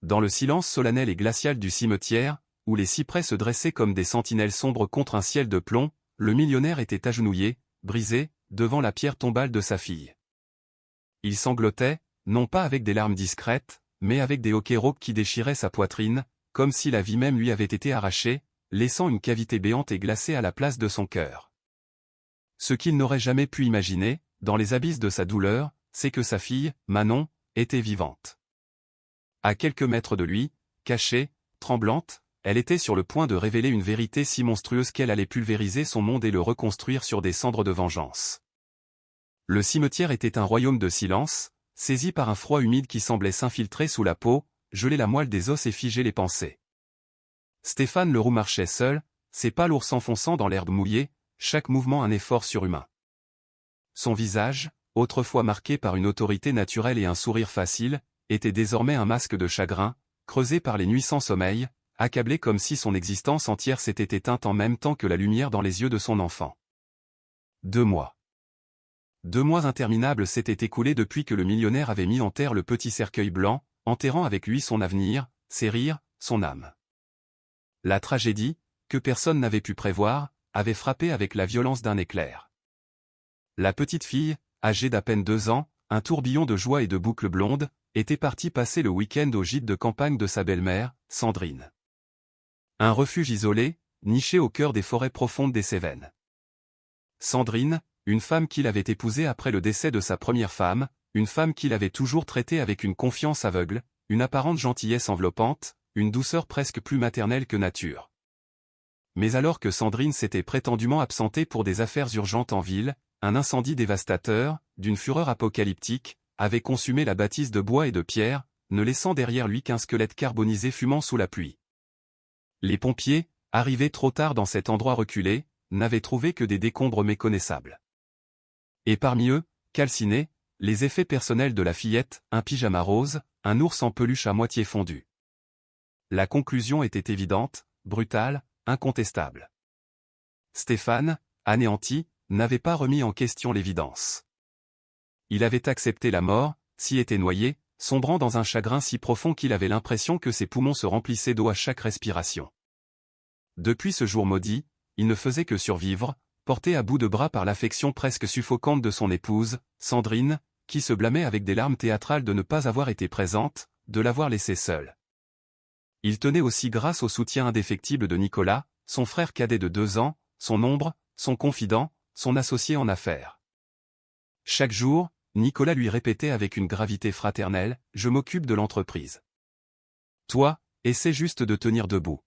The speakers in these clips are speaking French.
Dans le silence solennel et glacial du cimetière, où les cyprès se dressaient comme des sentinelles sombres contre un ciel de plomb, le millionnaire était agenouillé, brisé, devant la pierre tombale de sa fille. Il sanglotait, non pas avec des larmes discrètes, mais avec des hoquets rauques qui déchiraient sa poitrine, comme si la vie même lui avait été arrachée, laissant une cavité béante et glacée à la place de son cœur. Ce qu'il n'aurait jamais pu imaginer, dans les abysses de sa douleur, c'est que sa fille, Manon, était vivante. À quelques mètres de lui, cachée, tremblante, elle était sur le point de révéler une vérité si monstrueuse qu'elle allait pulvériser son monde et le reconstruire sur des cendres de vengeance. Le cimetière était un royaume de silence, saisi par un froid humide qui semblait s'infiltrer sous la peau, geler la moelle des os et figer les pensées. Stéphane Leroux marchait seul, ses pas lourds s'enfonçant dans l'herbe mouillée, chaque mouvement un effort surhumain. Son visage, autrefois marqué par une autorité naturelle et un sourire facile, était désormais un masque de chagrin, creusé par les nuits sans sommeil, accablé comme si son existence entière s'était éteinte en même temps que la lumière dans les yeux de son enfant. 2 mois. 2 mois interminables s'étaient écoulés depuis que le millionnaire avait mis en terre le petit cercueil blanc, enterrant avec lui son avenir, ses rires, son âme. La tragédie, que personne n'avait pu prévoir, avait frappé avec la violence d'un éclair. La petite fille, âgée d'à peine 2 ans, un tourbillon de joie et de boucles blondes, était partie passer le week-end au gîte de campagne de sa belle-mère, Sandrine. Un refuge isolé, niché au cœur des forêts profondes des Cévennes. Sandrine, une femme qu'il avait épousée après le décès de sa première femme, une femme qu'il avait toujours traitée avec une confiance aveugle, une apparente gentillesse enveloppante, une douceur presque plus maternelle que nature. Mais alors que Sandrine s'était prétendument absentée pour des affaires urgentes en ville, un incendie dévastateur, d'une fureur apocalyptique, avait consumé la bâtisse de bois et de pierre, ne laissant derrière lui qu'un squelette carbonisé fumant sous la pluie. Les pompiers, arrivés trop tard dans cet endroit reculé, n'avaient trouvé que des décombres méconnaissables. Et parmi eux, calcinés, les effets personnels de la fillette, un pyjama rose, un ours en peluche à moitié fondu. La conclusion était évidente, brutale, incontestable. Stéphane, anéanti, n'avait pas remis en question l'évidence. Il avait accepté la mort, s'y était noyé, sombrant dans un chagrin si profond qu'il avait l'impression que ses poumons se remplissaient d'eau à chaque respiration. Depuis ce jour maudit, il ne faisait que survivre, porté à bout de bras par l'affection presque suffocante de son épouse, Sandrine, qui se blâmait avec des larmes théâtrales de ne pas avoir été présente, de l'avoir laissée seule. Il tenait aussi grâce au soutien indéfectible de Nicolas, son frère cadet de 2 ans, son ombre, son confident, son associé en affaires. Chaque jour, Nicolas lui répétait avec une gravité fraternelle, « Je m'occupe de l'entreprise. Toi, essaie juste de tenir debout.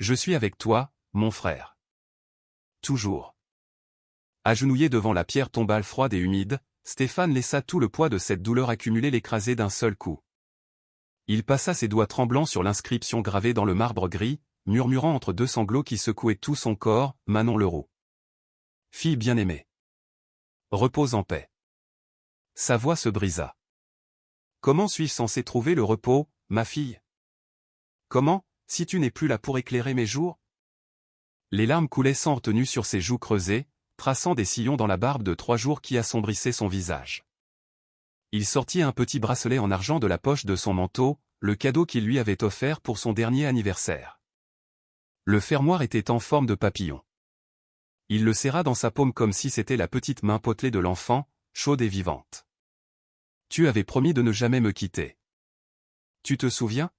Je suis avec toi, mon frère. » Toujours. Agenouillé devant la pierre tombale froide et humide, Stéphane laissa tout le poids de cette douleur accumulée l'écraser d'un seul coup. Il passa ses doigts tremblants sur l'inscription gravée dans le marbre gris, murmurant entre 2 sanglots qui secouaient tout son corps, « Manon Leroux. Fille bien-aimée. Repose en paix. » Sa voix se brisa. « Comment suis-je censé trouver le repos, ma fille? Comment, si tu n'es plus là pour éclairer mes jours ?» Les larmes coulaient sans retenue sur ses joues creusées, traçant des sillons dans la barbe de 3 jours qui assombrissaient son visage. Il sortit un petit bracelet en argent de la poche de son manteau, le cadeau qu'il lui avait offert pour son dernier anniversaire. Le fermoir était en forme de papillon. Il le serra dans sa paume comme si c'était la petite main potelée de l'enfant, chaude et vivante. « Tu avais promis de ne jamais me quitter. Tu te souviens?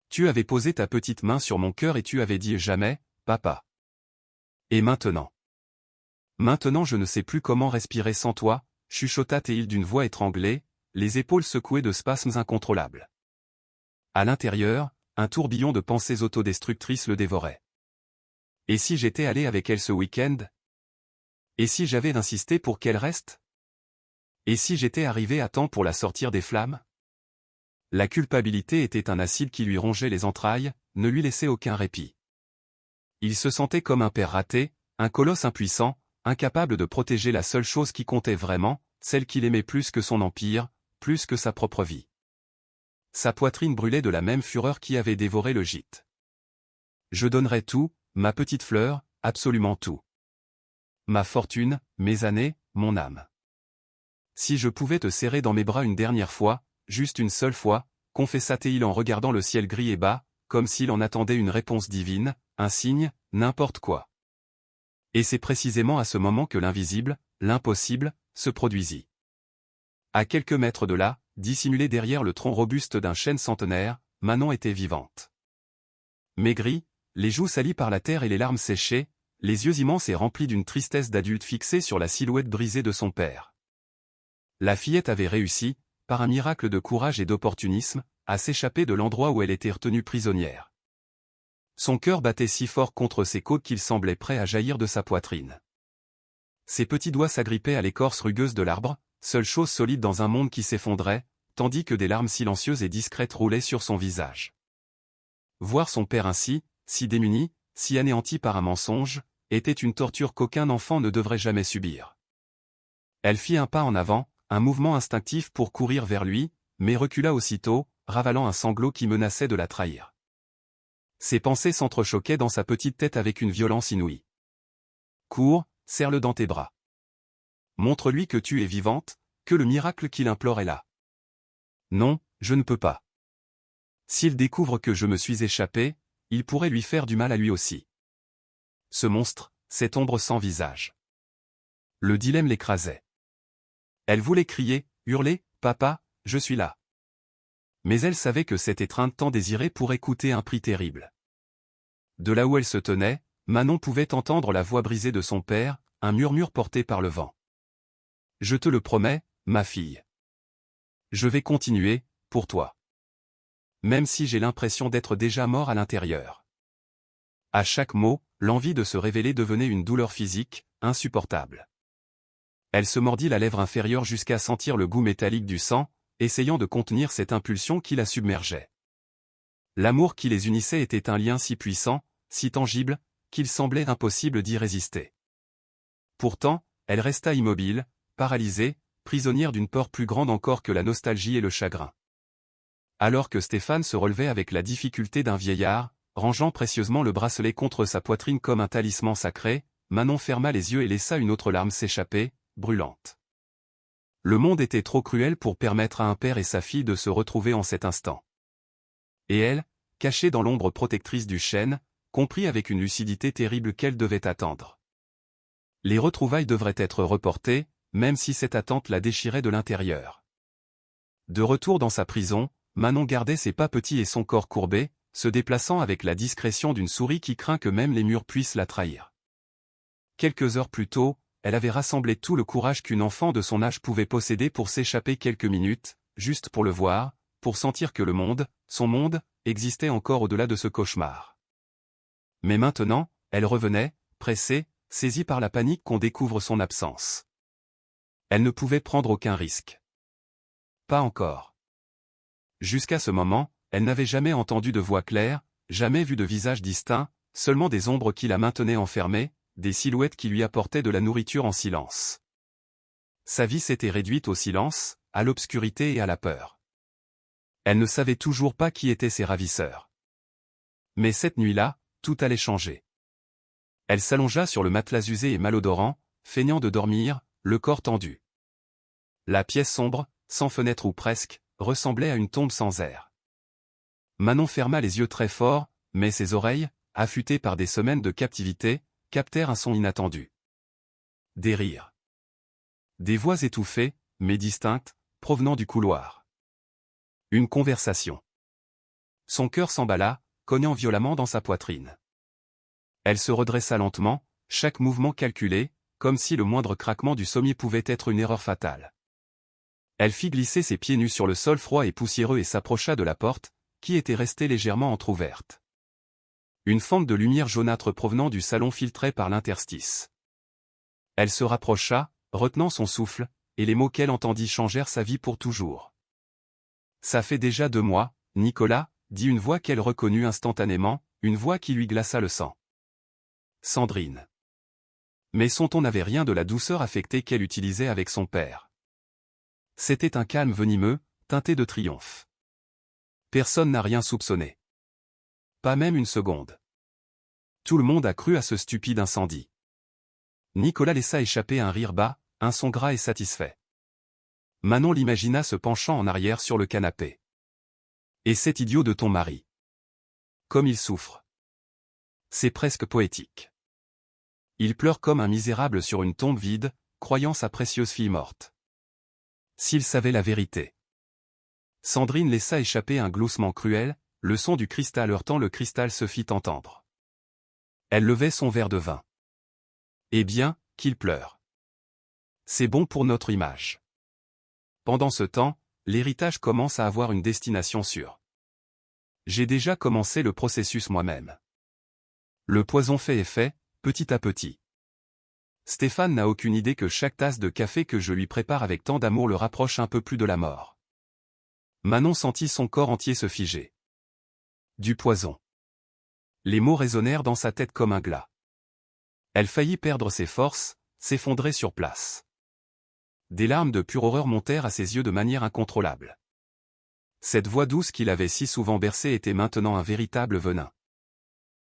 Tu avais posé ta petite main sur mon cœur et tu avais dit « Jamais, papa. » Et maintenant? Maintenant je ne sais plus comment respirer sans toi, chuchota-t-il d'une voix étranglée, les épaules secouées de spasmes incontrôlables. À l'intérieur, un tourbillon de pensées autodestructrices le dévorait. Et si j'étais allé avec elle ce week-end? Et si j'avais insisté pour qu'elle reste? Et si j'étais arrivé à temps pour la sortir des flammes? La culpabilité était un acide qui lui rongeait les entrailles, ne lui laissait aucun répit. Il se sentait comme un père raté, un colosse impuissant, incapable de protéger la seule chose qui comptait vraiment, celle qu'il aimait plus que son empire, plus que sa propre vie. Sa poitrine brûlait de la même fureur qui avait dévoré le gîte. « Je donnerais tout, ma petite fleur, absolument tout. Ma fortune, mes années, mon âme. Si je pouvais te serrer dans mes bras une dernière fois, juste une seule fois, confessa-t-il en regardant le ciel gris et bas, comme s'il en attendait une réponse divine, un signe, n'importe quoi. Et c'est précisément à ce moment que l'invisible, l'impossible, se produisit. À quelques mètres de là, dissimulée derrière le tronc robuste d'un chêne centenaire, Manon était vivante. Maigrie, les joues salies par la terre et les larmes séchées, les yeux immenses et remplis d'une tristesse d'adulte fixés sur la silhouette brisée de son père. La fillette avait réussi, par un miracle de courage et d'opportunisme, à s'échapper de l'endroit où elle était retenue prisonnière. Son cœur battait si fort contre ses côtes qu'il semblait prêt à jaillir de sa poitrine. Ses petits doigts s'agrippaient à l'écorce rugueuse de l'arbre, seule chose solide dans un monde qui s'effondrait, tandis que des larmes silencieuses et discrètes roulaient sur son visage. Voir son père ainsi, si démuni, si anéanti par un mensonge, était une torture qu'aucun enfant ne devrait jamais subir. Elle fit un pas en avant, un mouvement instinctif pour courir vers lui, mais recula aussitôt, ravalant un sanglot qui menaçait de la trahir. Ses pensées s'entrechoquaient dans sa petite tête avec une violence inouïe. Cours, serre-le dans tes bras. Montre-lui que tu es vivante, que le miracle qu'il implore est là. Non, je ne peux pas. S'il découvre que je me suis échappé, il pourrait lui faire du mal à lui aussi. Ce monstre, cette ombre sans visage. Le dilemme l'écrasait. Elle voulait crier, hurler, « Papa, je suis là !» Mais elle savait que cette étreinte tant désirée pourrait coûter un prix terrible. De là où elle se tenait, Manon pouvait entendre la voix brisée de son père, un murmure porté par le vent. « Je te le promets, ma fille. Je vais continuer, pour toi. Même si j'ai l'impression d'être déjà mort à l'intérieur. » À chaque mot, l'envie de se révéler devenait une douleur physique, insupportable. Elle se mordit la lèvre inférieure jusqu'à sentir le goût métallique du sang, essayant de contenir cette impulsion qui la submergeait. L'amour qui les unissait était un lien si puissant, si tangible, qu'il semblait impossible d'y résister. Pourtant, elle resta immobile, paralysée, prisonnière d'une peur plus grande encore que la nostalgie et le chagrin. Alors que Stéphane se relevait avec la difficulté d'un vieillard, rangeant précieusement le bracelet contre sa poitrine comme un talisman sacré, Manon ferma les yeux et laissa une autre larme s'échapper, brûlante. Le monde était trop cruel pour permettre à un père et sa fille de se retrouver en cet instant. Et elle, cachée dans l'ombre protectrice du chêne, comprit avec une lucidité terrible qu'elle devait attendre. Les retrouvailles devraient être reportées, même si cette attente la déchirait de l'intérieur. De retour dans sa prison, Manon gardait ses pas petits et son corps courbé, se déplaçant avec la discrétion d'une souris qui craint que même les murs puissent la trahir. Quelques heures plus tôt, elle avait rassemblé tout le courage qu'une enfant de son âge pouvait posséder pour s'échapper quelques minutes, juste pour le voir, pour sentir que le monde, son monde, existait encore au-delà de ce cauchemar. Mais maintenant, elle revenait, pressée, saisie par la panique qu'on découvre son absence. Elle ne pouvait prendre aucun risque. Pas encore. Jusqu'à ce moment, elle n'avait jamais entendu de voix claire, jamais vu de visage distinct, seulement des ombres qui la maintenaient enfermée, des silhouettes qui lui apportaient de la nourriture en silence. Sa vie s'était réduite au silence, à l'obscurité et à la peur. Elle ne savait toujours pas qui étaient ses ravisseurs. Mais cette nuit-là, tout allait changer. Elle s'allongea sur le matelas usé et malodorant, feignant de dormir, le corps tendu. La pièce sombre, sans fenêtre ou presque, ressemblait à une tombe sans air. Manon ferma les yeux très fort, mais ses oreilles, affûtées par des semaines de captivité, captèrent un son inattendu. Des rires. Des voix étouffées, mais distinctes, provenant du couloir. Une conversation. Son cœur s'emballa, cognant violemment dans sa poitrine. Elle se redressa lentement, chaque mouvement calculé, comme si le moindre craquement du sommier pouvait être une erreur fatale. Elle fit glisser ses pieds nus sur le sol froid et poussiéreux et s'approcha de la porte, qui était restée légèrement entr'ouverte. Une fente de lumière jaunâtre provenant du salon filtrait par l'interstice. Elle se rapprocha, retenant son souffle, et les mots qu'elle entendit changèrent sa vie pour toujours. « Ça fait déjà 2 mois, Nicolas », dit une voix qu'elle reconnut instantanément, une voix qui lui glaça le sang. Sandrine. Mais son ton n'avait rien de la douceur affectée qu'elle utilisait avec son père. C'était un calme venimeux, teinté de triomphe. Personne n'a rien soupçonné. Pas même une seconde. Tout le monde a cru à ce stupide incendie. Nicolas laissa échapper un rire bas, un son gras et satisfait. Manon l'imagina se penchant en arrière sur le canapé. Et cet idiot de ton mari. Comme il souffre. C'est presque poétique. Il pleure comme un misérable sur une tombe vide, croyant sa précieuse fille morte. S'il savait la vérité. Sandrine laissa échapper un gloussement cruel, le son du cristal heurtant le cristal se fit entendre. Elle levait son verre de vin. Eh bien, qu'il pleure. C'est bon pour notre image. Pendant ce temps, l'héritage commence à avoir une destination sûre. J'ai déjà commencé le processus moi-même. Le poison fait effet, petit à petit. Stéphane n'a aucune idée que chaque tasse de café que je lui prépare avec tant d'amour le rapproche un peu plus de la mort. Manon sentit son corps entier se figer. Du poison. Les mots résonnèrent dans sa tête comme un glas. Elle faillit perdre ses forces, s'effondrer sur place. Des larmes de pure horreur montèrent à ses yeux de manière incontrôlable. Cette voix douce qui l'avait si souvent bercée était maintenant un véritable venin.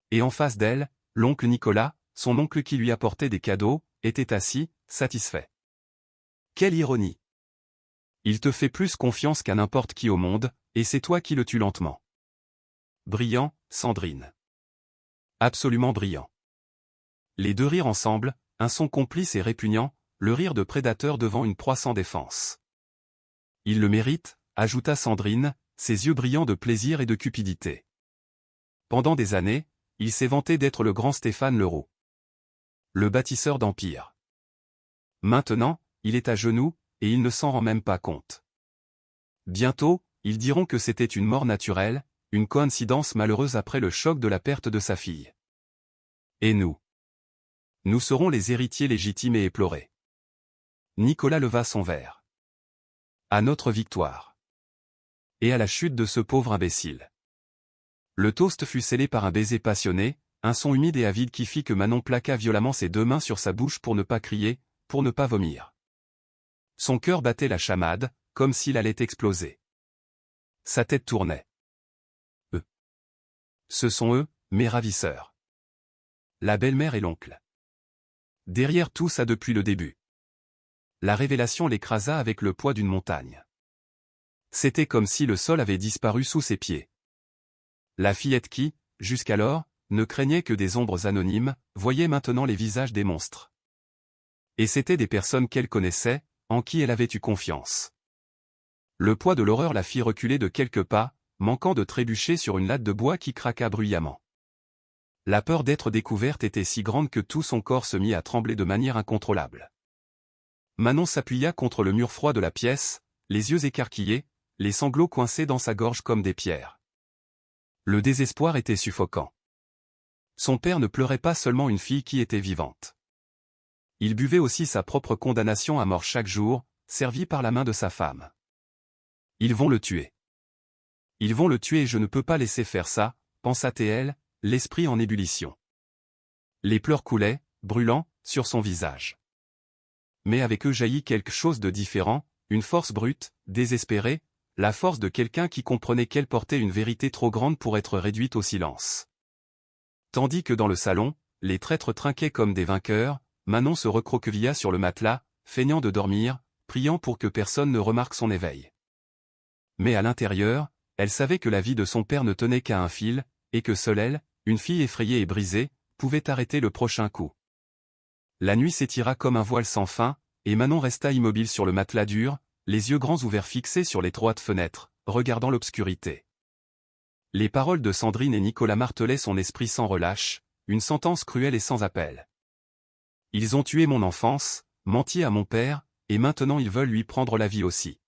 Et en face d'elle, l'oncle Nicolas, son oncle qui lui apportait des cadeaux, était assis, satisfait. Quelle ironie! Il te fait plus confiance qu'à n'importe qui au monde, et c'est toi qui le tues lentement. Brillant, Sandrine. Absolument brillant. Les deux rirent ensemble, un son complice et répugnant, le rire de prédateur devant une proie sans défense. Il le mérite, ajouta Sandrine, ses yeux brillants de plaisir et de cupidité. Pendant des années, il s'est vanté d'être le grand Stéphane Leroux. Le bâtisseur d'empire. Maintenant, il est à genoux, et il ne s'en rend même pas compte. Bientôt, ils diront que c'était une mort naturelle, une coïncidence malheureuse après le choc de la perte de sa fille. Et nous? Nous serons les héritiers légitimes et éplorés. Nicolas leva son verre. À notre victoire. Et à la chute de ce pauvre imbécile. Le toast fut scellé par un baiser passionné, un son humide et avide qui fit que Manon plaqua violemment ses deux mains sur sa bouche pour ne pas crier, pour ne pas vomir. Son cœur battait la chamade, comme s'il allait exploser. Sa tête tournait. Eux. Ce sont eux, mes ravisseurs. La belle-mère et l'oncle. Derrière tout ça depuis le début. La révélation l'écrasa avec le poids d'une montagne. C'était comme si le sol avait disparu sous ses pieds. La fillette qui, jusqu'alors, ne craignait que des ombres anonymes, voyait maintenant les visages des monstres. Et c'étaient des personnes qu'elle connaissait, en qui elle avait eu confiance. Le poids de l'horreur la fit reculer de quelques pas, manquant de trébucher sur une latte de bois qui craqua bruyamment. La peur d'être découverte était si grande que tout son corps se mit à trembler de manière incontrôlable. Manon s'appuya contre le mur froid de la pièce, les yeux écarquillés, les sanglots coincés dans sa gorge comme des pierres. Le désespoir était suffocant. Son père ne pleurait pas seulement une fille qui était vivante. Il buvait aussi sa propre condamnation à mort chaque jour, servi par la main de sa femme. Ils vont le tuer. Ils vont le tuer et je ne peux pas laisser faire ça, pensa-t-elle, l'esprit en ébullition. Les pleurs coulaient, brûlants, sur son visage. Mais avec eux jaillit quelque chose de différent, une force brute, désespérée, la force de quelqu'un qui comprenait qu'elle portait une vérité trop grande pour être réduite au silence. Tandis que dans le salon, les traîtres trinquaient comme des vainqueurs, Manon se recroquevilla sur le matelas, feignant de dormir, priant pour que personne ne remarque son éveil. Mais à l'intérieur, elle savait que la vie de son père ne tenait qu'à un fil, et que seule elle, une fille effrayée et brisée, pouvait arrêter le prochain coup. La nuit s'étira comme un voile sans fin, et Manon resta immobile sur le matelas dur, les yeux grands ouverts fixés sur l'étroite fenêtre, regardant l'obscurité. Les paroles de Sandrine et Nicolas martelaient son esprit sans relâche, une sentence cruelle et sans appel. Ils ont tué mon enfance, menti à mon père, et maintenant ils veulent lui prendre la vie aussi.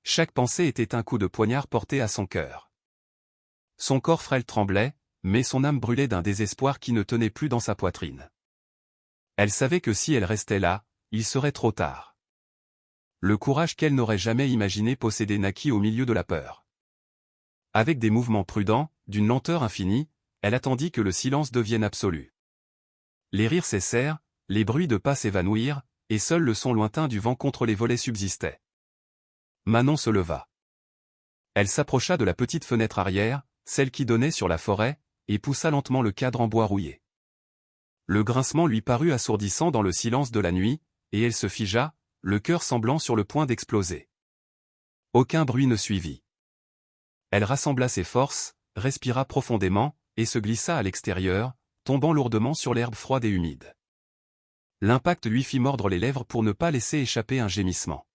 Chaque pensée était un coup de poignard porté à son cœur. Son corps frêle tremblait, mais son âme brûlait d'un désespoir qui ne tenait plus dans sa poitrine. Elle savait que si elle restait là, il serait trop tard. Le courage qu'elle n'aurait jamais imaginé posséder naquit au milieu de la peur. Avec des mouvements prudents, d'une lenteur infinie, elle attendit que le silence devienne absolu. Les rires cessèrent, les bruits de pas s'évanouirent, et seul le son lointain du vent contre les volets subsistait. Manon se leva. Elle s'approcha de la petite fenêtre arrière, celle qui donnait sur la forêt, et poussa lentement le cadre en bois rouillé. Le grincement lui parut assourdissant dans le silence de la nuit, et elle se figea, le cœur semblant sur le point d'exploser. Aucun bruit ne suivit. Elle rassembla ses forces, respira profondément, et se glissa à l'extérieur, tombant lourdement sur l'herbe froide et humide. L'impact lui fit mordre les lèvres pour ne pas laisser échapper un gémissement.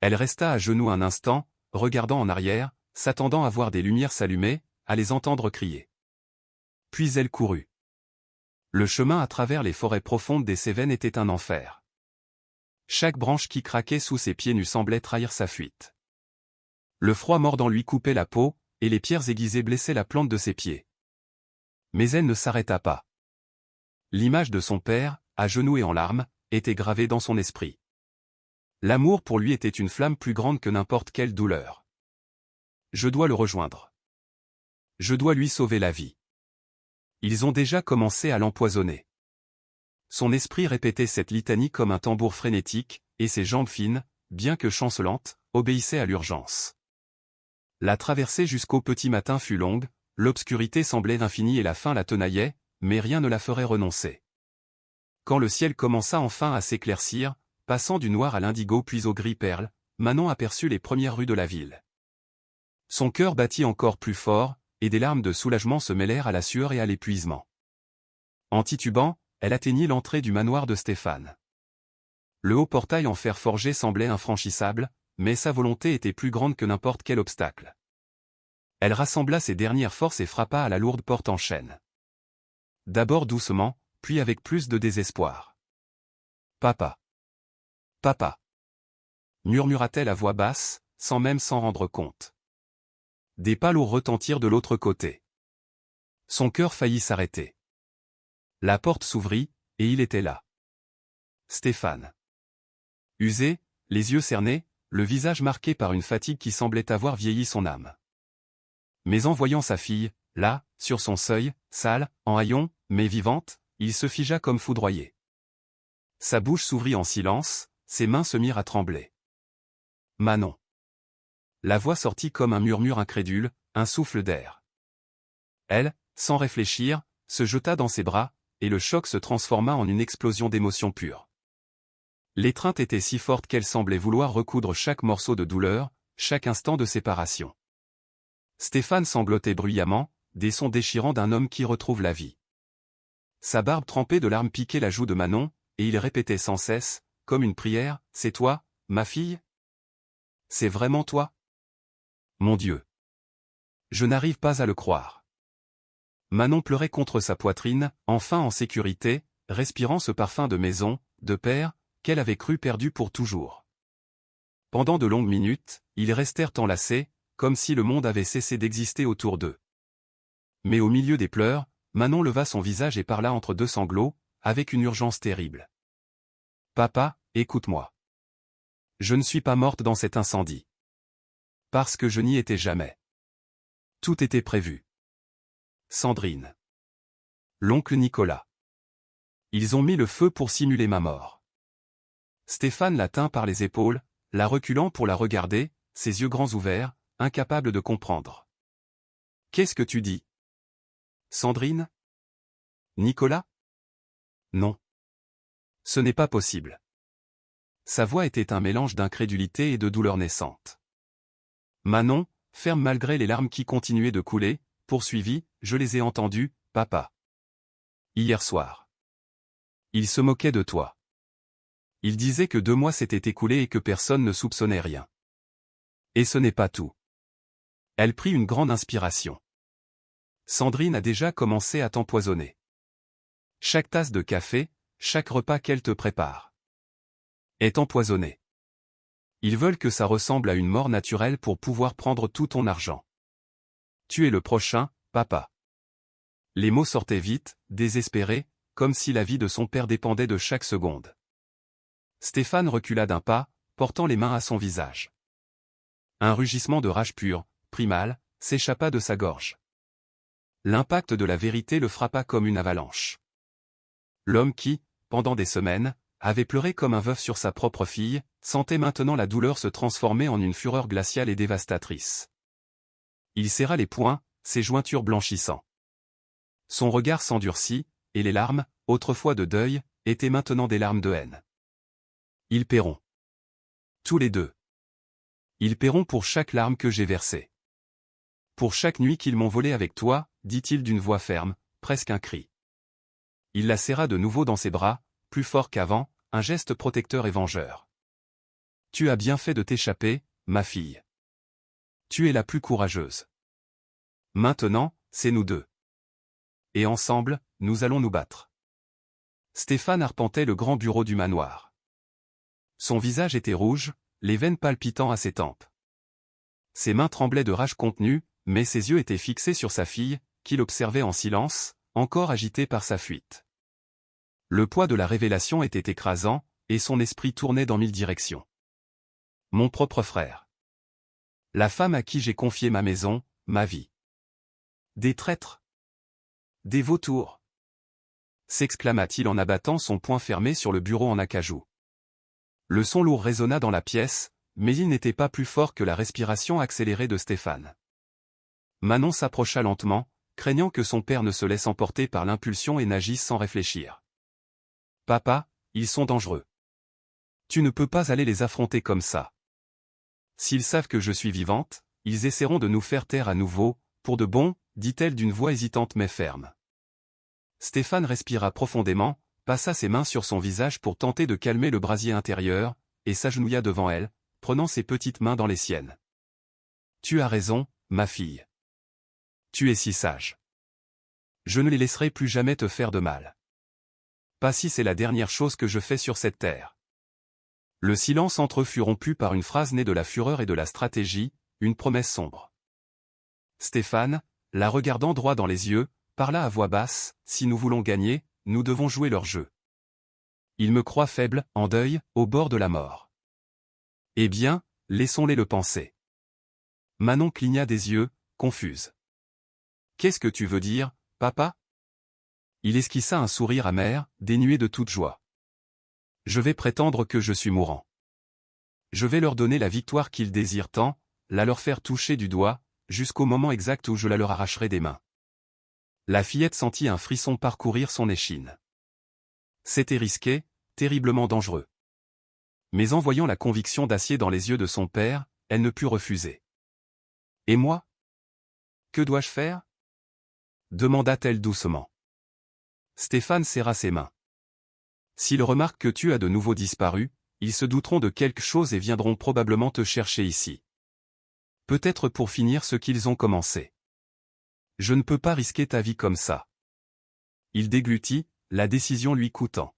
Elle resta à genoux un instant, regardant en arrière, s'attendant à voir des lumières s'allumer, à les entendre crier. Puis elle courut. Le chemin à travers les forêts profondes des Cévennes était un enfer. Chaque branche qui craquait sous ses pieds nus semblait trahir sa fuite. Le froid mordant lui coupait la peau, et les pierres aiguisées blessaient la plante de ses pieds. Mais elle ne s'arrêta pas. L'image de son père, à genoux et en larmes, était gravée dans son esprit. L'amour pour lui était une flamme plus grande que n'importe quelle douleur. Je dois le rejoindre. Je dois lui sauver la vie. Ils ont déjà commencé à l'empoisonner. Son esprit répétait cette litanie comme un tambour frénétique, et ses jambes fines, bien que chancelantes, obéissaient à l'urgence. La traversée jusqu'au petit matin fut longue, l'obscurité semblait infinie et la faim la tenaillait, mais rien ne la ferait renoncer. Quand le ciel commença enfin à s'éclaircir, passant du noir à l'indigo puis au gris perle, Manon aperçut les premières rues de la ville. Son cœur battit encore plus fort, et des larmes de soulagement se mêlèrent à la sueur et à l'épuisement. En titubant, elle atteignit l'entrée du manoir de Stéphane. Le haut portail en fer forgé semblait infranchissable, mais sa volonté était plus grande que n'importe quel obstacle. Elle rassembla ses dernières forces et frappa à la lourde porte en chêne. D'abord doucement, puis avec plus de désespoir. « Papa. Papa. » murmura-t-elle à voix basse, sans même s'en rendre compte. Des pas lourds retentirent de l'autre côté. Son cœur faillit s'arrêter. La porte s'ouvrit, et il était là. Stéphane. Usé, les yeux cernés, le visage marqué par une fatigue qui semblait avoir vieilli son âme. Mais en voyant sa fille, là, sur son seuil, sale, en haillons, mais vivante, il se figea comme foudroyé. Sa bouche s'ouvrit en silence, ses mains se mirent à trembler. Manon. La voix sortit comme un murmure incrédule, un souffle d'air. Elle, sans réfléchir, se jeta dans ses bras, et le choc se transforma en une explosion d'émotions pures. L'étreinte était si forte qu'elle semblait vouloir recoudre chaque morceau de douleur, chaque instant de séparation. Stéphane sanglotait bruyamment, des sons déchirants d'un homme qui retrouve la vie. Sa barbe trempée de larmes piquait la joue de Manon, et il répétait sans cesse, comme une prière, « C'est toi, ma fille ? C'est vraiment toi ? Mon Dieu ! Je n'arrive pas à le croire. » Manon pleurait contre sa poitrine, enfin en sécurité, respirant ce parfum de maison, de père, qu'elle avait cru perdu pour toujours. Pendant de longues minutes, ils restèrent enlacés, comme si le monde avait cessé d'exister autour d'eux. Mais au milieu des pleurs, Manon leva son visage et parla entre deux sanglots, avec une urgence terrible. « Papa, écoute-moi. Je ne suis pas morte dans cet incendie. Parce que je n'y étais jamais. Tout était prévu. Sandrine. L'oncle Nicolas. Ils ont mis le feu pour simuler ma mort. » Stéphane la tint par les épaules, la reculant pour la regarder, ses yeux grands ouverts, incapable de comprendre. « Qu'est-ce que tu dis ? Sandrine ? Nicolas ? Non. Ce n'est pas possible. » Sa voix était un mélange d'incrédulité et de douleur naissante. Manon, ferme malgré les larmes qui continuaient de couler, poursuivit, « Je les ai entendus, papa. Hier soir. Ils se moquaient de toi. Ils disaient que 2 mois s'étaient écoulés et que personne ne soupçonnait rien. Et ce n'est pas tout. » Elle prit une grande inspiration. « Sandrine a déjà commencé à t'empoisonner. Chaque tasse de café, chaque repas qu'elle te prépare est empoisonné. Ils veulent que ça ressemble à une mort naturelle pour pouvoir prendre tout ton argent. Tu es le prochain, papa. » Les mots sortaient vite, désespérés, comme si la vie de son père dépendait de chaque seconde. Stéphane recula d'un pas, portant les mains à son visage. Un rugissement de rage pure, primal, s'échappa de sa gorge. L'impact de la vérité le frappa comme une avalanche. L'homme qui, pendant des semaines, avait pleuré comme un veuf sur sa propre fille, sentait maintenant la douleur se transformer en une fureur glaciale et dévastatrice. Il serra les poings, ses jointures blanchissant. Son regard s'endurcit, et les larmes, autrefois de deuil, étaient maintenant des larmes de haine. Ils paieront. Tous les deux. Ils paieront pour chaque larme que j'ai versée. Pour chaque nuit qu'ils m'ont volée avec toi, dit-il d'une voix ferme, presque un cri. Il la serra de nouveau dans ses bras, plus fort qu'avant, un geste protecteur et vengeur. Tu as bien fait de t'échapper, ma fille. Tu es la plus courageuse. Maintenant, c'est nous deux. Et ensemble, nous allons nous battre. Stéphane arpentait le grand bureau du manoir. Son visage était rouge, les veines palpitant à ses tempes. Ses mains tremblaient de rage contenue, mais ses yeux étaient fixés sur sa fille, qu'il observait en silence, encore agitée par sa fuite. Le poids de la révélation était écrasant, et son esprit tournait dans 1000 directions. Mon propre frère. La femme à qui j'ai confié ma maison, ma vie. Des traîtres. Des vautours. S'exclama-t-il en abattant son poing fermé sur le bureau en acajou. Le son lourd résonna dans la pièce, mais il n'était pas plus fort que la respiration accélérée de Stéphane. Manon s'approcha lentement, craignant que son père ne se laisse emporter par l'impulsion et n'agisse sans réfléchir. « Papa, ils sont dangereux. Tu ne peux pas aller les affronter comme ça. S'ils savent que je suis vivante, ils essaieront de nous faire taire à nouveau, pour de bon, dit-elle d'une voix hésitante mais ferme. Stéphane respira profondément, passa ses mains sur son visage pour tenter de calmer le brasier intérieur, et s'agenouilla devant elle, prenant ses petites mains dans les siennes. « Tu as raison, ma fille. Tu es si sage. Je ne les laisserai plus jamais te faire de mal. Pas si c'est la dernière chose que je fais sur cette terre. » Le silence entre eux fut rompu par une phrase née de la fureur et de la stratégie, une promesse sombre. Stéphane, la regardant droit dans les yeux, parla à voix basse, « Si nous voulons gagner, nous devons jouer leur jeu. Ils me croient faible, en deuil, au bord de la mort. Eh bien, laissons-les le penser. » Manon cligna des yeux, confuse. « Qu'est-ce que tu veux dire, papa ?» Il esquissa un sourire amer, dénué de toute joie. « Je vais prétendre que je suis mourant. Je vais leur donner la victoire qu'ils désirent tant, la leur faire toucher du doigt, jusqu'au moment exact où je la leur arracherai des mains. » La fillette sentit un frisson parcourir son échine. C'était risqué, terriblement dangereux. Mais en voyant la conviction d'acier dans les yeux de son père, elle ne put refuser. « Et moi ? Que dois-je faire ?» demanda-t-elle doucement. Stéphane serra ses mains. « S'ils remarquent que tu as de nouveau disparu, ils se douteront de quelque chose et viendront probablement te chercher ici. Peut-être pour finir ce qu'ils ont commencé. Je ne peux pas risquer ta vie comme ça. » Il déglutit, la décision lui coûtant.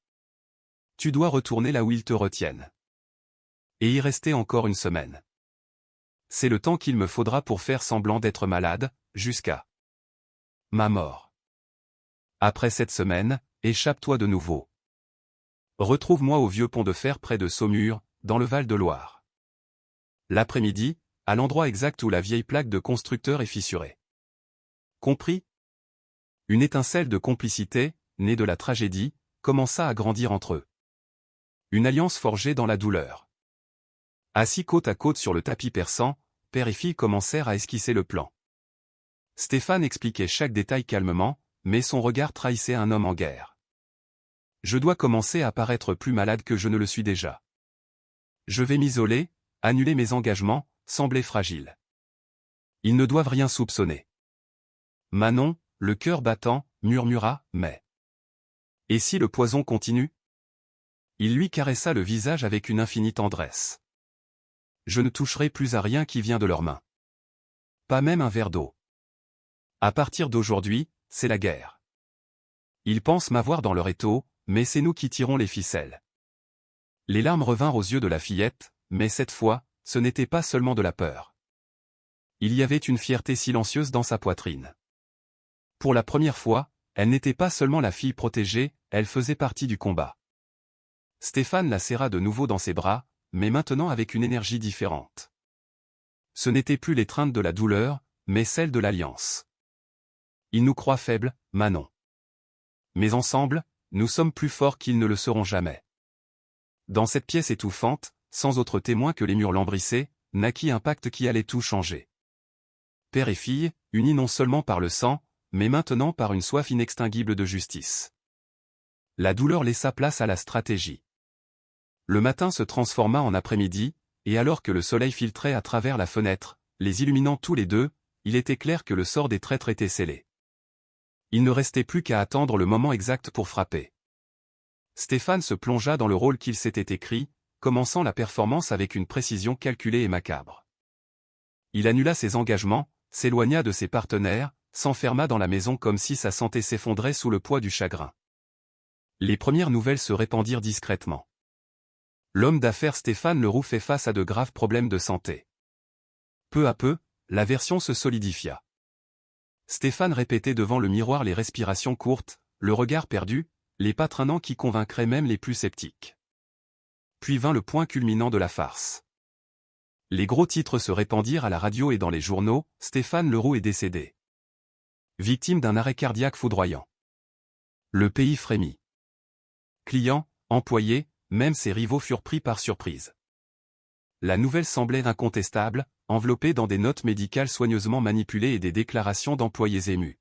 « Tu dois retourner là où ils te retiennent. Et y rester encore une semaine. C'est le temps qu'il me faudra pour faire semblant d'être malade, jusqu'à ma mort. Après cette semaine, échappe-toi de nouveau. Retrouve-moi au vieux pont de fer près de Saumur, dans le Val-de-Loire. L'après-midi, à l'endroit exact où la vieille plaque de constructeur est fissurée. Compris ? » Une étincelle de complicité, née de la tragédie, commença à grandir entre eux. Une alliance forgée dans la douleur. Assis côte à côte sur le tapis persan, père et fille commencèrent à esquisser le plan. Stéphane expliquait chaque détail calmement, mais son regard trahissait un homme en guerre. « Je dois commencer à paraître plus malade que je ne le suis déjà. Je vais m'isoler, annuler mes engagements, sembler fragile. Ils ne doivent rien soupçonner. » Manon, le cœur battant, murmura « Mais... et si le poison continue ?» Il lui caressa le visage avec une infinie tendresse. « Je ne toucherai plus à rien qui vient de leurs mains. Pas même un verre d'eau. À partir d'aujourd'hui, c'est la guerre. Ils pensent m'avoir dans leur étau, mais c'est nous qui tirons les ficelles. » Les larmes revinrent aux yeux de la fillette, mais cette fois, ce n'était pas seulement de la peur. Il y avait une fierté silencieuse dans sa poitrine. Pour la première fois, elle n'était pas seulement la fille protégée, elle faisait partie du combat. Stéphane la serra de nouveau dans ses bras, mais maintenant avec une énergie différente. Ce n'était plus l'étreinte de la douleur, mais celle de l'alliance. Ils nous croient faibles, Manon. Mais ensemble, nous sommes plus forts qu'ils ne le seront jamais. Dans cette pièce étouffante, sans autre témoin que les murs lambrissés, naquit un pacte qui allait tout changer. Père et fille, unis non seulement par le sang, mais maintenant par une soif inextinguible de justice. La douleur laissa place à la stratégie. Le matin se transforma en après-midi, et alors que le soleil filtrait à travers la fenêtre, les illuminant tous les deux, il était clair que le sort des traîtres était scellé. Il ne restait plus qu'à attendre le moment exact pour frapper. Stéphane se plongea dans le rôle qu'il s'était écrit, commençant la performance avec une précision calculée et macabre. Il annula ses engagements, s'éloigna de ses partenaires, s'enferma dans la maison comme si sa santé s'effondrait sous le poids du chagrin. Les premières nouvelles se répandirent discrètement. L'homme d'affaires Stéphane Leroux fait face à de graves problèmes de santé. Peu à peu, la version se solidifia. Stéphane répétait devant le miroir les respirations courtes, le regard perdu, les pas traînants qui convaincraient même les plus sceptiques. Puis vint le point culminant de la farce. Les gros titres se répandirent à la radio et dans les journaux, Stéphane Leroux est décédé. Victime d'un arrêt cardiaque foudroyant. Le pays frémit. Clients, employés, même ses rivaux furent pris par surprise. La nouvelle semblait incontestable, enveloppée dans des notes médicales soigneusement manipulées et des déclarations d'employés émus.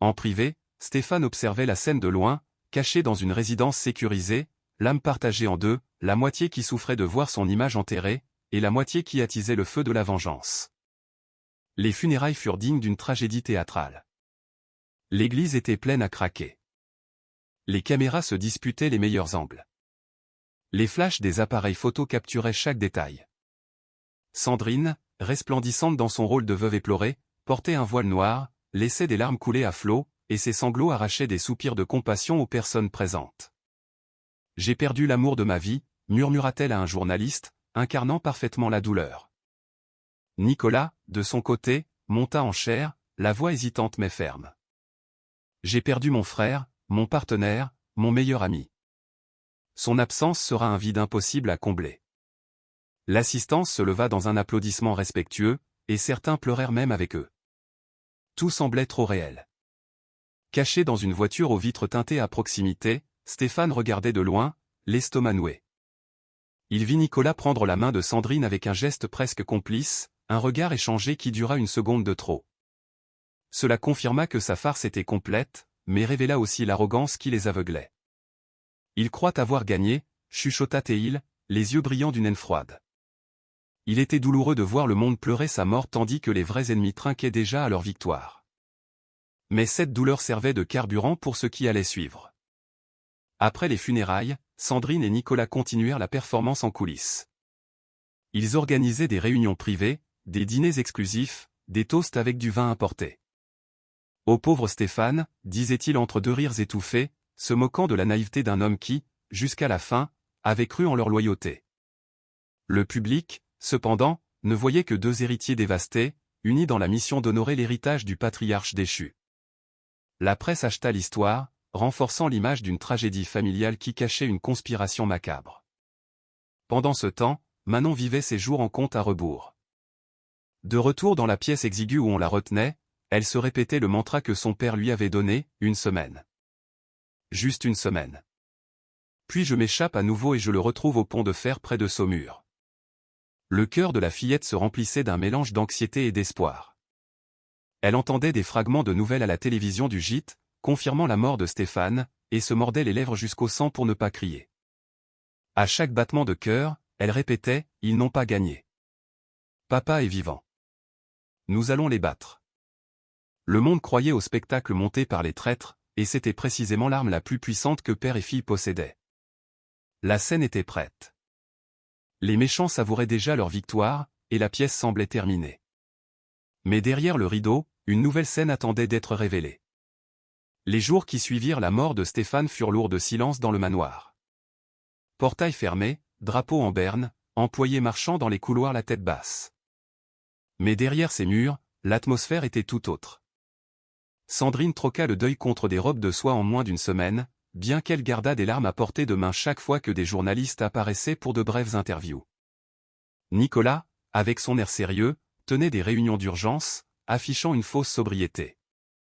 En privé, Stéphane observait la scène de loin, caché dans une résidence sécurisée, l'âme partagée en deux, la moitié qui souffrait de voir son image enterrée, et la moitié qui attisait le feu de la vengeance. Les funérailles furent dignes d'une tragédie théâtrale. L'église était pleine à craquer. Les caméras se disputaient les meilleurs angles. Les flashs des appareils photo capturaient chaque détail. Sandrine, resplendissante dans son rôle de veuve éplorée, portait un voile noir, laissait des larmes couler à flots, et ses sanglots arrachaient des soupirs de compassion aux personnes présentes. « J'ai perdu l'amour de ma vie », murmura-t-elle à un journaliste, incarnant parfaitement la douleur. Nicolas, de son côté, monta en chair, la voix hésitante mais ferme. « J'ai perdu mon frère, mon partenaire, mon meilleur ami. Son absence sera un vide impossible à combler. » L'assistance se leva dans un applaudissement respectueux, et certains pleurèrent même avec eux. Tout semblait trop réel. Caché dans une voiture aux vitres teintées à proximité, Stéphane regardait de loin, l'estomac noué. Il vit Nicolas prendre la main de Sandrine avec un geste presque complice, un regard échangé qui dura une seconde de trop. Cela confirma que sa farce était complète, mais révéla aussi l'arrogance qui les aveuglait. Il croit avoir gagné, chuchota Théil, les yeux brillants d'une haine froide. Il était douloureux de voir le monde pleurer sa mort tandis que les vrais ennemis trinquaient déjà à leur victoire. Mais cette douleur servait de carburant pour ce qui allait suivre. Après les funérailles, Sandrine et Nicolas continuèrent la performance en coulisses. Ils organisaient des réunions privées, des dîners exclusifs, des toasts avec du vin importé. « Au pauvre Stéphane », disait-il entre deux rires étouffés, se moquant de la naïveté d'un homme qui, jusqu'à la fin, avait cru en leur loyauté. Le public, cependant, ne voyait que deux héritiers dévastés, unis dans la mission d'honorer l'héritage du patriarche déchu. La presse acheta l'histoire, renforçant l'image d'une tragédie familiale qui cachait une conspiration macabre. Pendant ce temps, Manon vivait ses jours en compte à rebours. De retour dans la pièce exiguë où on la retenait, elle se répétait le mantra que son père lui avait donné, une semaine. Juste une semaine. Puis je m'échappe à nouveau et je le retrouve au pont de fer près de Saumur. Le cœur de la fillette se remplissait d'un mélange d'anxiété et d'espoir. Elle entendait des fragments de nouvelles à la télévision du gîte, confirmant la mort de Stéphane, et se mordait les lèvres jusqu'au sang pour ne pas crier. À chaque battement de cœur, elle répétait « Ils n'ont pas gagné. Papa est vivant. Nous allons les battre. » Le monde croyait au spectacle monté par les traîtres, et c'était précisément l'arme la plus puissante que père et fille possédaient. La scène était prête. Les méchants savouraient déjà leur victoire, et la pièce semblait terminée. Mais derrière le rideau, une nouvelle scène attendait d'être révélée. Les jours qui suivirent la mort de Stéphane furent lourds de silence dans le manoir. Portail fermé, drapeau en berne, employés marchant dans les couloirs la tête basse. Mais derrière ces murs, l'atmosphère était tout autre. Sandrine troqua le deuil contre des robes de soie en moins d'une semaine, bien qu'elle gardât des larmes à portée de main chaque fois que des journalistes apparaissaient pour de brèves interviews. Nicolas, avec son air sérieux, tenait des réunions d'urgence, affichant une fausse sobriété.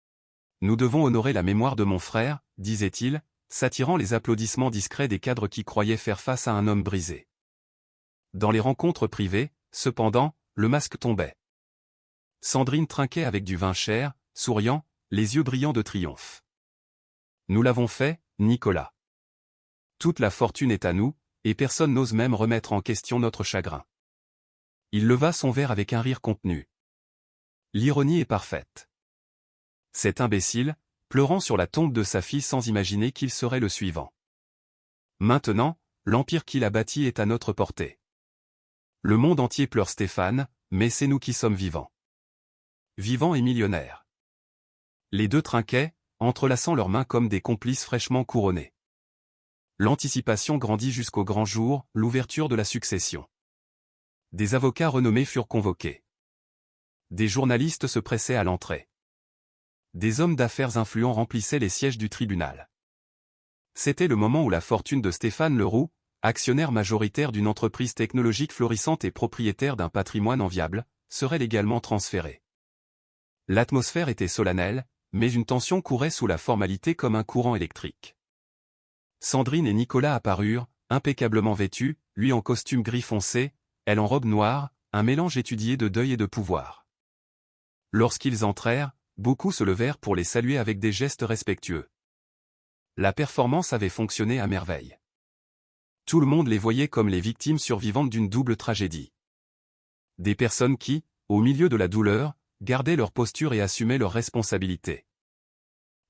« Nous devons honorer la mémoire de mon frère », disait-il, s'attirant les applaudissements discrets des cadres qui croyaient faire face à un homme brisé. Dans les rencontres privées, cependant, le masque tombait. Sandrine trinquait avec du vin cher, souriant, les yeux brillants de triomphe. « Nous l'avons fait, Nicolas. Toute la fortune est à nous, et personne n'ose même remettre en question notre chagrin. » Il leva son verre avec un rire contenu. L'ironie est parfaite. Cet imbécile, pleurant sur la tombe de sa fille sans imaginer qu'il serait le suivant. Maintenant, l'empire qu'il a bâti est à notre portée. Le monde entier pleure Stéphane, mais c'est nous qui sommes vivants. Vivants et millionnaires. Les deux trinquaient, entrelaçant leurs mains comme des complices fraîchement couronnés. L'anticipation grandit jusqu'au grand jour, l'ouverture de la succession. Des avocats renommés furent convoqués. Des journalistes se pressaient à l'entrée. Des hommes d'affaires influents remplissaient les sièges du tribunal. C'était le moment où la fortune de Stéphane Leroux, actionnaire majoritaire d'une entreprise technologique florissante et propriétaire d'un patrimoine enviable, serait légalement transférée. L'atmosphère était solennelle, mais une tension courait sous la formalité comme un courant électrique. Sandrine et Nicolas apparurent, impeccablement vêtus, lui en costume gris foncé, elle en robe noire, un mélange étudié de deuil et de pouvoir. Lorsqu'ils entrèrent, beaucoup se levèrent pour les saluer avec des gestes respectueux. La performance avait fonctionné à merveille. Tout le monde les voyait comme les victimes survivantes d'une double tragédie. Des personnes qui, au milieu de la douleur, gardaient leur posture et assumaient leurs responsabilités.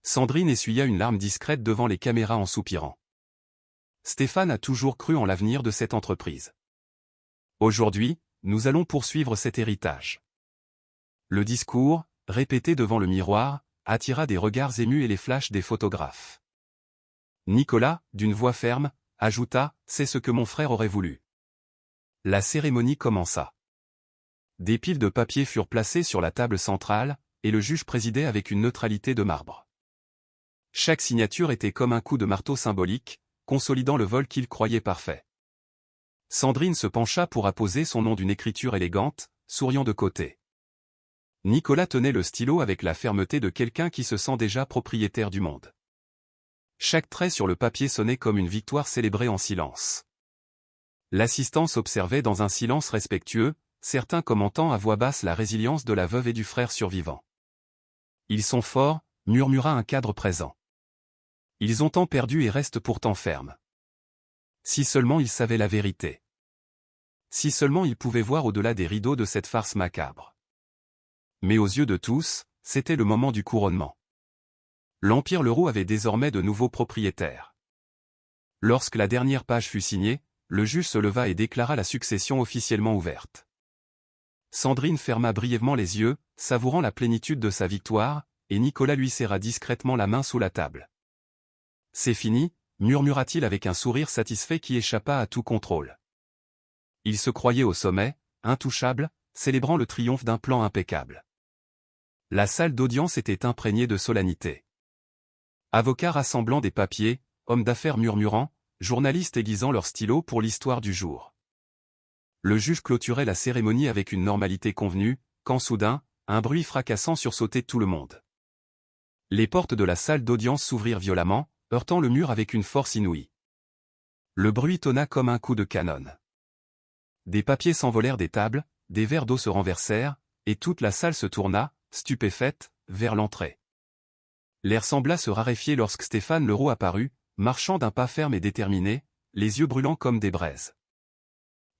Sandrine essuya une larme discrète devant les caméras en soupirant. Stéphane a toujours cru en l'avenir de cette entreprise. Aujourd'hui, nous allons poursuivre cet héritage. Le discours, répété devant le miroir, attira des regards émus et les flashs des photographes. Nicolas, d'une voix ferme, ajouta « C'est ce que mon frère aurait voulu ». La cérémonie commença. Des piles de papier furent placées sur la table centrale, et le juge présidait avec une neutralité de marbre. Chaque signature était comme un coup de marteau symbolique, consolidant le vol qu'il croyait parfait. Sandrine se pencha pour apposer son nom d'une écriture élégante, souriant de côté. Nicolas tenait le stylo avec la fermeté de quelqu'un qui se sent déjà propriétaire du monde. Chaque trait sur le papier sonnait comme une victoire célébrée en silence. L'assistance observait dans un silence respectueux, certains commentant à voix basse la résilience de la veuve et du frère survivant. « Ils sont forts », murmura un cadre présent. « Ils ont tant perdu et restent pourtant fermes. Si seulement ils savaient la vérité. Si seulement ils pouvaient voir au-delà des rideaux de cette farce macabre. » Mais aux yeux de tous, c'était le moment du couronnement. L'Empire Leroux avait désormais de nouveaux propriétaires. Lorsque la dernière page fut signée, le juge se leva et déclara la succession officiellement ouverte. Sandrine ferma brièvement les yeux, savourant la plénitude de sa victoire, et Nicolas lui serra discrètement la main sous la table. « C'est fini », murmura-t-il avec un sourire satisfait qui échappa à tout contrôle. Il se croyait au sommet, intouchable, célébrant le triomphe d'un plan impeccable. La salle d'audience était imprégnée de solennité. Avocats rassemblant des papiers, hommes d'affaires murmurant, journalistes aiguisant leurs stylos pour l'histoire du jour. Le juge clôturait la cérémonie avec une normalité convenue, quand soudain, un bruit fracassant sursautait tout le monde. Les portes de la salle d'audience s'ouvrirent violemment, heurtant le mur avec une force inouïe. Le bruit tonna comme un coup de canon. Des papiers s'envolèrent des tables, des verres d'eau se renversèrent, et toute la salle se tourna, stupéfaite, vers l'entrée. L'air sembla se raréfier lorsque Stéphane Leroux apparut, marchant d'un pas ferme et déterminé, les yeux brûlants comme des braises.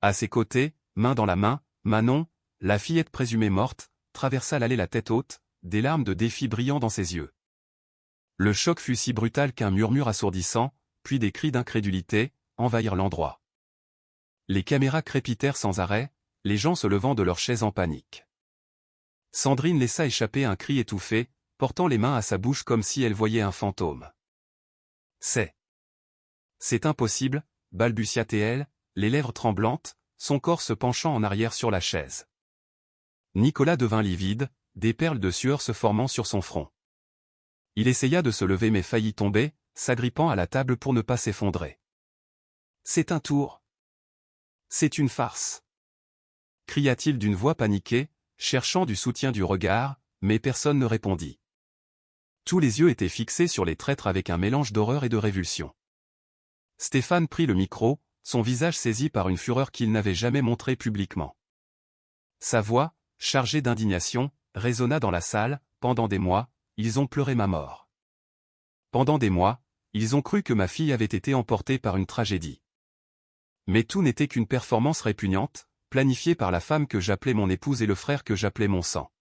À ses côtés, main dans la main, Manon, la fillette présumée morte, traversa l'allée la tête haute, des larmes de défi brillant dans ses yeux. Le choc fut si brutal qu'un murmure assourdissant, puis des cris d'incrédulité, envahirent l'endroit. Les caméras crépitèrent sans arrêt, les gens se levant de leurs chaises en panique. Sandrine laissa échapper un cri étouffé, portant les mains à sa bouche comme si elle voyait un fantôme. « C'est impossible », balbutia-t-elle, les lèvres tremblantes, son corps se penchant en arrière sur la chaise. Nicolas devint livide, des perles de sueur se formant sur son front. Il essaya de se lever mais faillit tomber, s'agrippant à la table pour ne pas s'effondrer. « C'est un tour. C'est une farce !» cria-t-il d'une voix paniquée, cherchant du soutien du regard, mais personne ne répondit. Tous les yeux étaient fixés sur les traîtres avec un mélange d'horreur et de révulsion. Stéphane prit le micro, son visage saisi par une fureur qu'il n'avait jamais montrée publiquement. Sa voix, chargée d'indignation, résonna dans la salle. « Pendant des mois, ils ont pleuré ma mort. Pendant des mois, ils ont cru que ma fille avait été emportée par une tragédie. Mais tout n'était qu'une performance répugnante, planifiée par la femme que j'appelais mon épouse et le frère que j'appelais mon sang.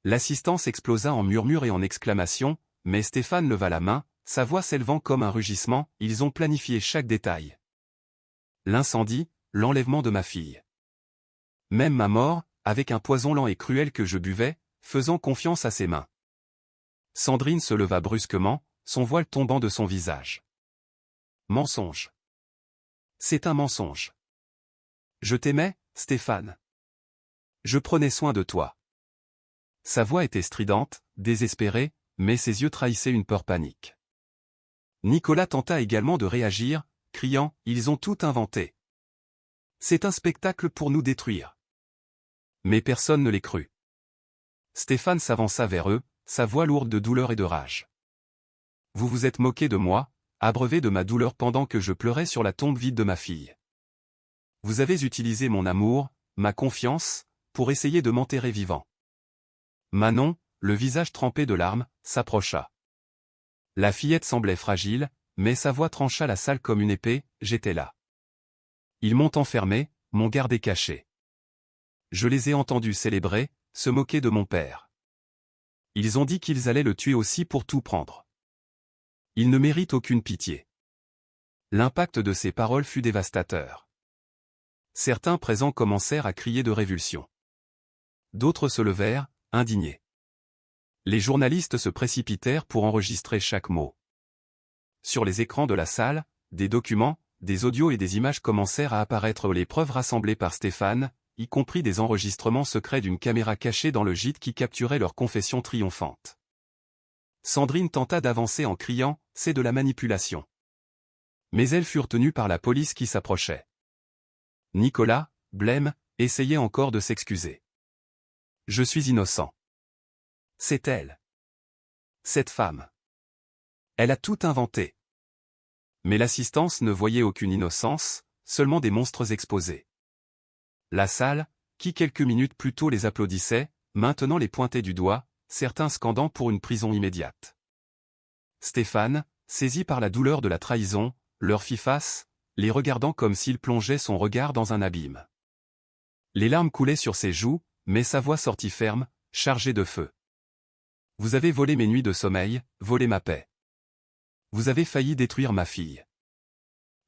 L'assistance explosa en murmures et en exclamations, mais Stéphane leva la main, sa voix s'élevant comme un rugissement, ils ont planifié chaque détail. L'incendie, l'enlèvement de ma fille. Même ma mort, avec un poison lent et cruel que je buvais, faisant confiance à ses mains. Sandrine se leva brusquement, son voile tombant de son visage. Mensonge. C'est un mensonge. Je t'aimais, Stéphane. Je prenais soin de toi. Sa voix était stridente, désespérée, mais ses yeux trahissaient une peur panique. Nicolas tenta également de réagir, criant « Ils ont tout inventé. C'est un spectacle pour nous détruire. » Mais personne ne les crut. Stéphane s'avança vers eux, sa voix lourde de douleur et de rage. « Vous vous êtes moqué de moi, abreuvé de ma douleur pendant que je pleurais sur la tombe vide de ma fille. Vous avez utilisé mon amour, ma confiance, pour essayer de m'enterrer vivant. » Manon, le visage trempé de larmes, s'approcha. La fillette semblait fragile, mais sa voix trancha la salle comme une épée, « J'étais là. Ils m'ont enfermé, m'ont gardé caché. Je les ai entendus célébrer, se moquer de mon père. Ils ont dit qu'ils allaient le tuer aussi pour tout prendre. Il ne mérite aucune pitié. » L'impact de ces paroles fut dévastateur. Certains présents commencèrent à crier de révulsion. D'autres se levèrent, indignés. Les journalistes se précipitèrent pour enregistrer chaque mot. Sur les écrans de la salle, des documents, des audios et des images commencèrent à apparaître les preuves rassemblées par Stéphane, y compris des enregistrements secrets d'une caméra cachée dans le gîte qui capturait leur confession triomphante. Sandrine tenta d'avancer en criant « C'est de la manipulation ». Mais elles furent tenues par la police qui s'approchait. Nicolas, blême, essayait encore de s'excuser. « Je suis innocent. C'est elle. Cette femme. Elle a tout inventé. » Mais l'assistance ne voyait aucune innocence, seulement des monstres exposés. La salle, qui quelques minutes plus tôt les applaudissait, maintenant les pointait du doigt, certains scandant pour une prison immédiate. Stéphane, saisi par la douleur de la trahison, leur fit face, les regardant comme s'il plongeait son regard dans un abîme. Les larmes coulaient sur ses joues, mais sa voix sortit ferme, chargée de feu. « Vous avez volé mes nuits de sommeil, volé ma paix. Vous avez failli détruire ma fille.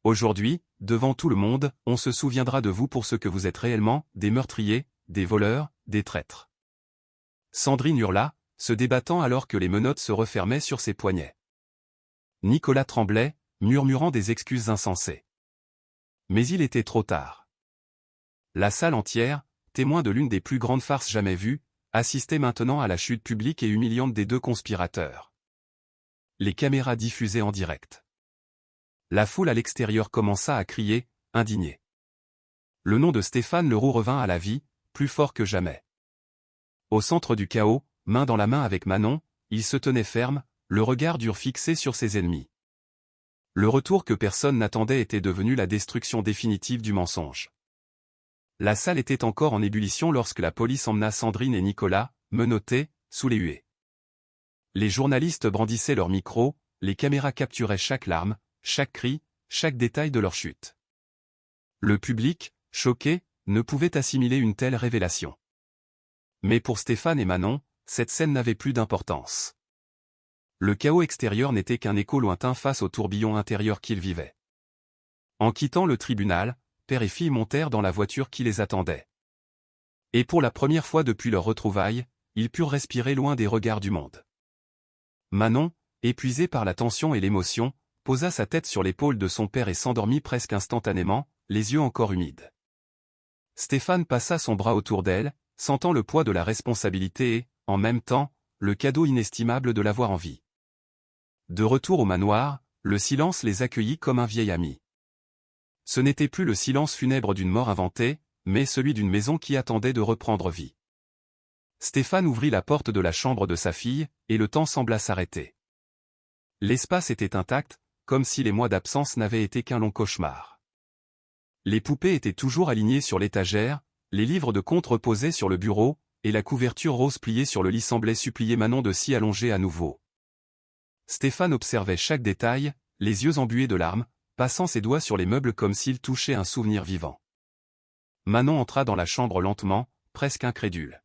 Aujourd'hui, devant tout le monde, on se souviendra de vous pour ce que vous êtes réellement, des meurtriers, des voleurs, des traîtres. » Sandrine hurla, se débattant alors que les menottes se refermaient sur ses poignets. Nicolas tremblait, murmurant des excuses insensées. Mais il était trop tard. La salle entière, témoin de l'une des plus grandes farces jamais vues, assistait maintenant à la chute publique et humiliante des deux conspirateurs. Les caméras diffusaient en direct. La foule à l'extérieur commença à crier, indignée. Le nom de Stéphane Leroux revint à la vie, plus fort que jamais. Au centre du chaos, main dans la main avec Manon, il se tenait ferme, le regard dur fixé sur ses ennemis. Le retour que personne n'attendait était devenu la destruction définitive du mensonge. La salle était encore en ébullition lorsque la police emmena Sandrine et Nicolas, menottés, sous les huées. Les journalistes brandissaient leurs micros, les caméras capturaient chaque larme, chaque cri, chaque détail de leur chute. Le public, choqué, ne pouvait assimiler une telle révélation. Mais pour Stéphane et Manon, cette scène n'avait plus d'importance. Le chaos extérieur n'était qu'un écho lointain face au tourbillon intérieur qu'ils vivaient. En quittant le tribunal, père et fille montèrent dans la voiture qui les attendait. Et pour la première fois depuis leur retrouvaille, ils purent respirer loin des regards du monde. Manon, épuisée par la tension et l'émotion, posa sa tête sur l'épaule de son père et s'endormit presque instantanément, les yeux encore humides. Stéphane passa son bras autour d'elle, sentant le poids de la responsabilité et, en même temps, le cadeau inestimable de l'avoir en vie. De retour au manoir, le silence les accueillit comme un vieil ami. Ce n'était plus le silence funèbre d'une mort inventée, mais celui d'une maison qui attendait de reprendre vie. Stéphane ouvrit la porte de la chambre de sa fille, et le temps sembla s'arrêter. L'espace était intact, comme si les mois d'absence n'avaient été qu'un long cauchemar. Les poupées étaient toujours alignées sur l'étagère, les livres de contes reposaient sur le bureau, et la couverture rose pliée sur le lit semblait supplier Manon de s'y allonger à nouveau. Stéphane observait chaque détail, les yeux embués de larmes, passant ses doigts sur les meubles comme s'il touchait un souvenir vivant. Manon entra dans la chambre lentement, presque incrédule.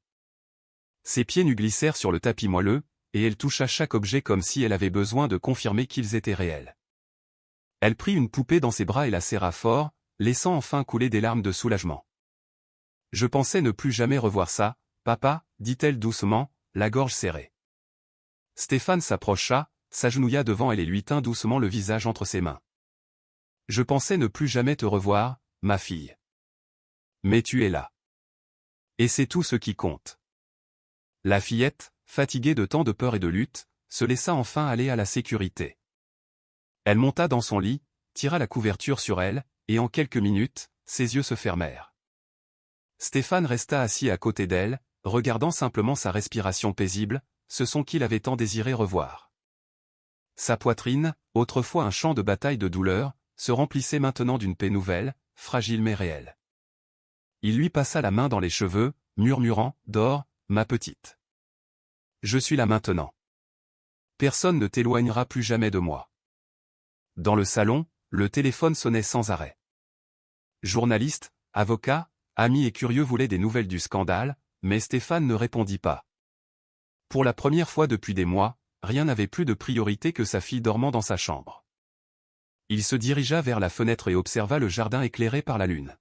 Ses pieds nus glissèrent sur le tapis moelleux, et elle toucha chaque objet comme si elle avait besoin de confirmer qu'ils étaient réels. Elle prit une poupée dans ses bras et la serra fort, laissant enfin couler des larmes de soulagement. « Je pensais ne plus jamais revoir ça, papa, dit-elle doucement, la gorge serrée. Stéphane s'approcha, s'agenouilla devant elle et lui tint doucement le visage entre ses mains. « Je pensais ne plus jamais te revoir, ma fille. Mais tu es là. Et c'est tout ce qui compte. » La fillette, fatiguée de tant de peur et de lutte, se laissa enfin aller à la sécurité. Elle monta dans son lit, tira la couverture sur elle, et en quelques minutes, ses yeux se fermèrent. Stéphane resta assis à côté d'elle, regardant simplement sa respiration paisible, ce son qu'il avait tant désiré revoir. Sa poitrine, autrefois un champ de bataille de douleur, se remplissait maintenant d'une paix nouvelle, fragile mais réelle. Il lui passa la main dans les cheveux, murmurant « Dors, ma petite. Je suis là maintenant. Personne ne t'éloignera plus jamais de moi. » Dans le salon, le téléphone sonnait sans arrêt. Journalistes, avocats, amis et curieux voulaient des nouvelles du scandale, mais Stéphane ne répondit pas. Pour la première fois depuis des mois, rien n'avait plus de priorité que sa fille dormant dans sa chambre. Il se dirigea vers la fenêtre et observa le jardin éclairé par la lune.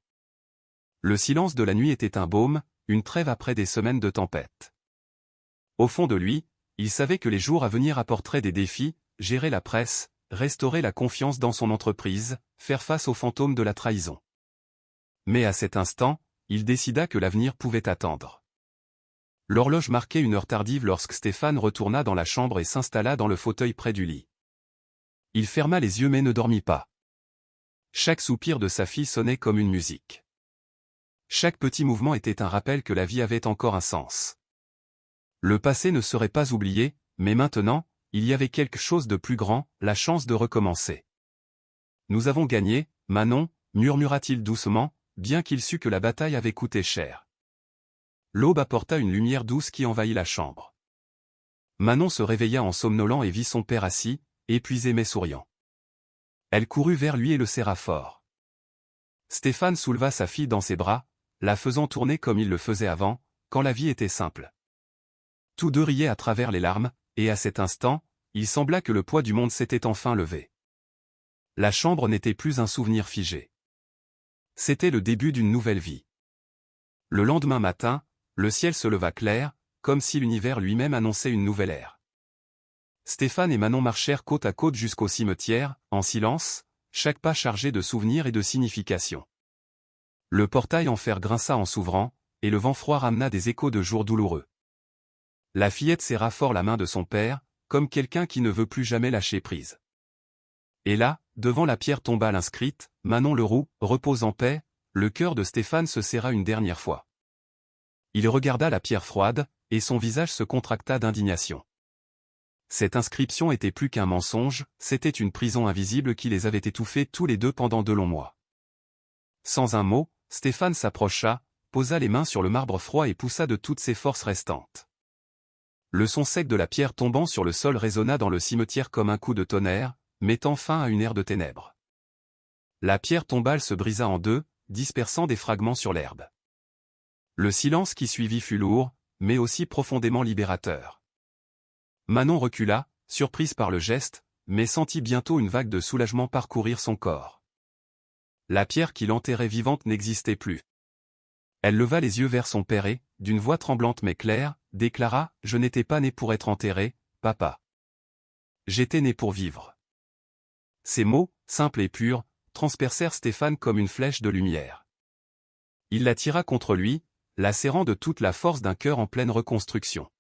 Le silence de la nuit était un baume, une trêve après des semaines de tempête. Au fond de lui, il savait que les jours à venir apporteraient des défis, gérer la presse, restaurer la confiance dans son entreprise, faire face aux fantômes de la trahison. Mais à cet instant, il décida que l'avenir pouvait attendre. L'horloge marquait une heure tardive lorsque Stéphane retourna dans la chambre et s'installa dans le fauteuil près du lit. Il ferma les yeux mais ne dormit pas. Chaque soupir de sa fille sonnait comme une musique. Chaque petit mouvement était un rappel que la vie avait encore un sens. Le passé ne serait pas oublié, mais maintenant, il y avait quelque chose de plus grand, la chance de recommencer. « Nous avons gagné, Manon » murmura-t-il doucement, bien qu'il sût que la bataille avait coûté cher. L'aube apporta une lumière douce qui envahit la chambre. Manon se réveilla en somnolent et vit son père assis, épuisé mais souriant. Elle courut vers lui et le serra fort. Stéphane souleva sa fille dans ses bras, la faisant tourner comme il le faisait avant, quand la vie était simple. Tous deux riaient à travers les larmes, et à cet instant, il sembla que le poids du monde s'était enfin levé. La chambre n'était plus un souvenir figé. C'était le début d'une nouvelle vie. Le lendemain matin, le ciel se leva clair, comme si l'univers lui-même annonçait une nouvelle ère. Stéphane et Manon marchèrent côte à côte jusqu'au cimetière, en silence, chaque pas chargé de souvenirs et de significations. Le portail en fer grinça en s'ouvrant, et le vent froid ramena des échos de jours douloureux. La fillette serra fort la main de son père, comme quelqu'un qui ne veut plus jamais lâcher prise. Et là, devant la pierre tombale inscrite, Manon Leroux, repose en paix, le cœur de Stéphane se serra une dernière fois. Il regarda la pierre froide, et son visage se contracta d'indignation. Cette inscription était plus qu'un mensonge, c'était une prison invisible qui les avait étouffés tous les deux pendant de longs mois. Sans un mot, Stéphane s'approcha, posa les mains sur le marbre froid et poussa de toutes ses forces restantes. Le son sec de la pierre tombant sur le sol résonna dans le cimetière comme un coup de tonnerre, mettant fin à une ère de ténèbres. La pierre tombale se brisa en deux, dispersant des fragments sur l'herbe. Le silence qui suivit fut lourd, mais aussi profondément libérateur. Manon recula, surprise par le geste, mais sentit bientôt une vague de soulagement parcourir son corps. La pierre qui l'enterrait vivante n'existait plus. Elle leva les yeux vers son père et, d'une voix tremblante mais claire, déclara « Je n'étais pas né pour être enterré, papa. J'étais né pour vivre. » Ces mots, simples et purs, transpercèrent Stéphane comme une flèche de lumière. Il la tira contre lui, la serrant de toute la force d'un cœur en pleine reconstruction.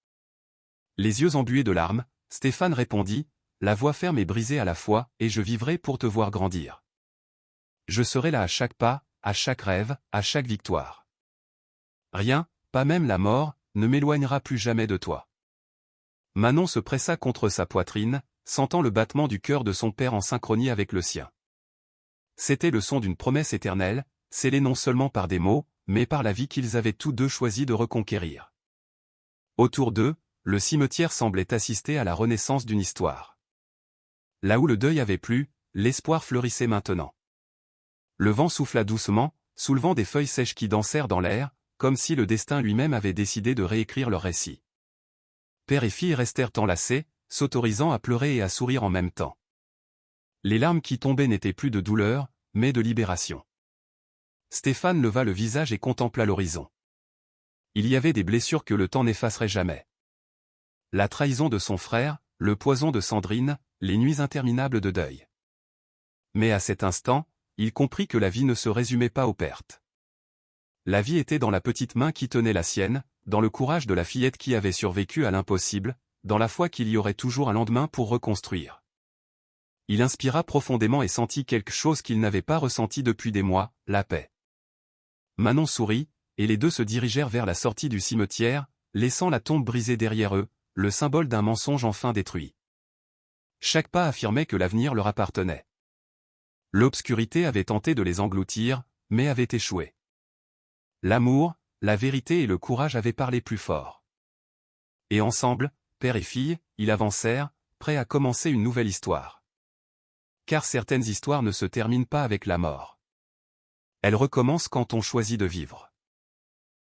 Les yeux embués de larmes, Stéphane répondit, la voix ferme et brisée à la fois, et je vivrai pour te voir grandir. Je serai là à chaque pas, à chaque rêve, à chaque victoire. Rien, pas même la mort, ne m'éloignera plus jamais de toi. Manon se pressa contre sa poitrine, sentant le battement du cœur de son père en synchronie avec le sien. C'était le son d'une promesse éternelle, scellée non seulement par des mots, mais par la vie qu'ils avaient tous deux choisi de reconquérir. Autour d'eux, le cimetière semblait assister à la renaissance d'une histoire. Là où le deuil avait plu, l'espoir fleurissait maintenant. Le vent souffla doucement, soulevant des feuilles sèches qui dansèrent dans l'air, comme si le destin lui-même avait décidé de réécrire leur récit. Père et fille restèrent enlacés, s'autorisant à pleurer et à sourire en même temps. Les larmes qui tombaient n'étaient plus de douleur, mais de libération. Stéphane leva le visage et contempla l'horizon. Il y avait des blessures que le temps n'effacerait jamais. La trahison de son frère, le poison de Sandrine, les nuits interminables de deuil. Mais à cet instant, il comprit que la vie ne se résumait pas aux pertes. La vie était dans la petite main qui tenait la sienne, dans le courage de la fillette qui avait survécu à l'impossible, dans la foi qu'il y aurait toujours un lendemain pour reconstruire. Il inspira profondément et sentit quelque chose qu'il n'avait pas ressenti depuis des mois, la paix. Manon sourit, et les deux se dirigèrent vers la sortie du cimetière, laissant la tombe brisée derrière eux, le symbole d'un mensonge enfin détruit. Chaque pas affirmait que l'avenir leur appartenait. L'obscurité avait tenté de les engloutir, mais avait échoué. L'amour, la vérité et le courage avaient parlé plus fort. Et ensemble, père et fille, ils avancèrent, prêts à commencer une nouvelle histoire. Car certaines histoires ne se terminent pas avec la mort. Elles recommencent quand on choisit de vivre.